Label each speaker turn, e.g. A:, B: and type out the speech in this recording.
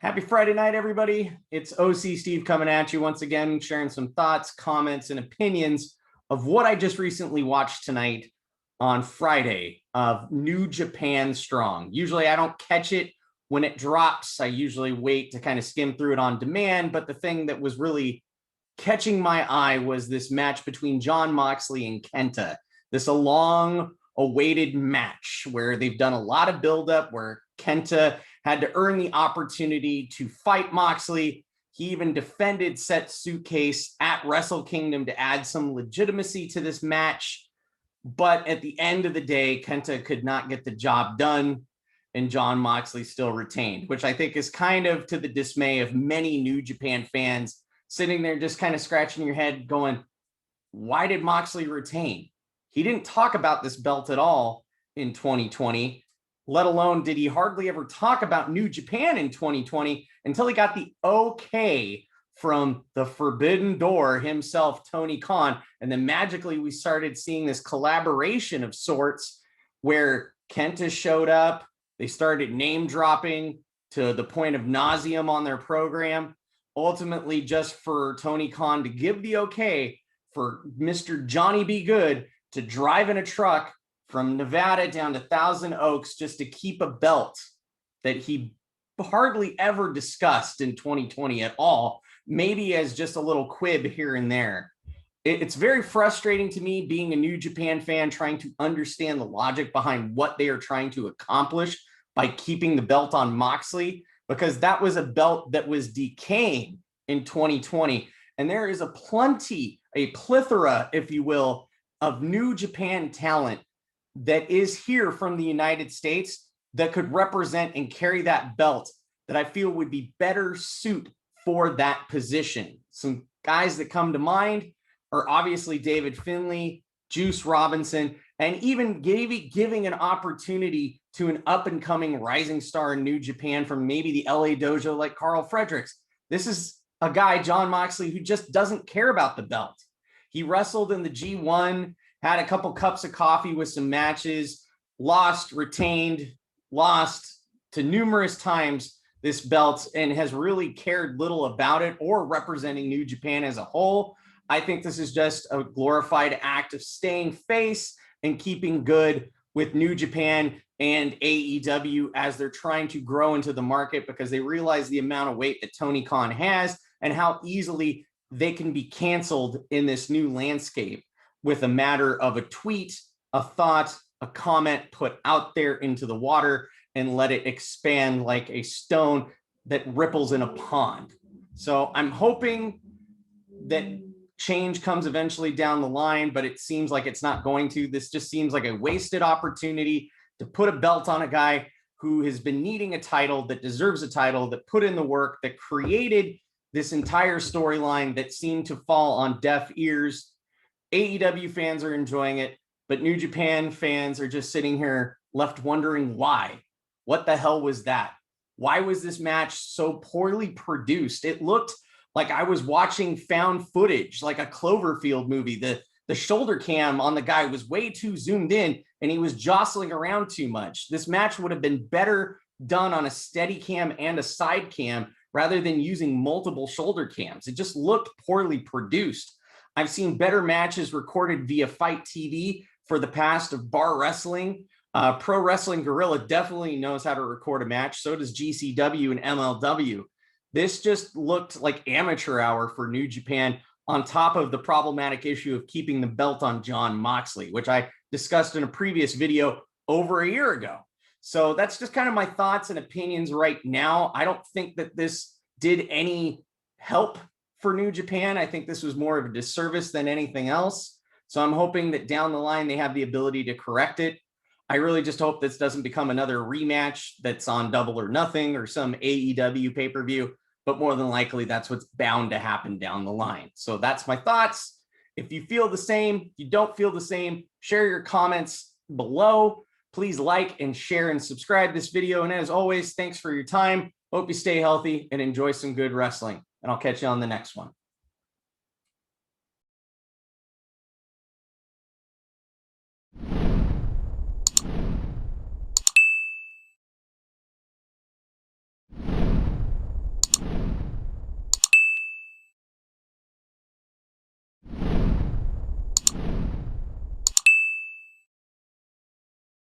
A: Happy Friday night, everybody. It's OC Steve coming at you once again, sharing some thoughts, comments, and opinions of what I just recently watched tonight on Friday of New Japan Strong. Usually I don't catch it when it drops. I usually wait to kind of skim through it on demand. But the thing that was really catching my eye was this match between Jon Moxley and Kenta. This a long awaited match where they've done a lot of buildup, where Kenta had to earn the opportunity to fight Moxley. He even defended Set Suitcase at Wrestle Kingdom to add some legitimacy to this match. But at the end of the day, Kenta could not get the job done, and Jon Moxley still retained, which I think is kind of to the dismay of many New Japan fans sitting there just kind of scratching your head going, why did Moxley retain? He didn't talk about this belt at all in 2020, let alone did he hardly ever talk about New Japan in 2020 until he got the okay from the Forbidden Door himself, Tony Khan. And then magically we started seeing this collaboration of sorts where Kenta showed up. They started name dropping to the point of nauseum on their program, ultimately just for Tony Khan to give the okay for Mr. Johnny B. Good to drive in a truck from Nevada down to Thousand Oaks just to keep a belt that he hardly ever discussed in 2020 at all, maybe as just a little quib here and there. It's very frustrating to me being a New Japan fan, trying to understand the logic behind what they are trying to accomplish by keeping the belt on Moxley, because that was a belt that was decaying in 2020. And there is a plethora, if you will, of New Japan talent that is here from the United States that could represent and carry that belt that I feel would be better suit for that position. Some guys that come to mind are obviously David Finlay, Juice Robinson, and even giving an opportunity to an up-and-coming rising star in New Japan from maybe the LA dojo like Carl Fredericks. This is a guy, Jon Moxley, who just doesn't care about the belt. He wrestled in the G1, had a couple cups of coffee with some matches, lost, retained, lost to numerous times this belt, and has really cared little about it or representing New Japan as a whole. I think this is just a glorified act of staying face and keeping good with New Japan and AEW as they're trying to grow into the market, because they realize the amount of weight that Tony Khan has and how easily they can be canceled in this new landscape with a matter of a tweet, a thought, a comment put out there into the water and let it expand like a stone that ripples in a pond. So I'm hoping that change comes eventually down the line, but it seems like it's not going to. This just seems like a wasted opportunity to put a belt on a guy who has been needing a title, that deserves a title, that put in the work, that created this entire storyline that seemed to fall on deaf ears. AEW fans are enjoying it, but New Japan fans are just sitting here left wondering why. What the hell was that? Why was this match so poorly produced? It looked like I was watching found footage, like a Cloverfield movie. The shoulder cam on the guy was way too zoomed in and he was jostling around too much. This match would have been better done on a steady cam and a side cam rather than using multiple shoulder cams. It just looked poorly produced. I've seen better matches recorded via Fight TV for the past of bar wrestling. Pro Wrestling Guerrilla definitely knows how to record a match. So does GCW and MLW. This just looked like amateur hour for New Japan, on top of the problematic issue of keeping the belt on Jon Moxley, which I discussed in a previous video over a year ago. So that's just kind of my thoughts and opinions right now. I don't think that this did any help for New Japan. I think this was more of a disservice than anything else. So I'm hoping that down the line they have the ability to correct it. I really just hope this doesn't become another rematch that's on Double or Nothing or some AEW pay-per-view, but more than likely that's what's bound to happen down the line. So that's my thoughts. If you feel the same, if you don't feel the same, share your comments below. Please like and share and subscribe this video. And as always, thanks for your time. Hope you stay healthy and enjoy some good wrestling. And I'll catch you on the next one.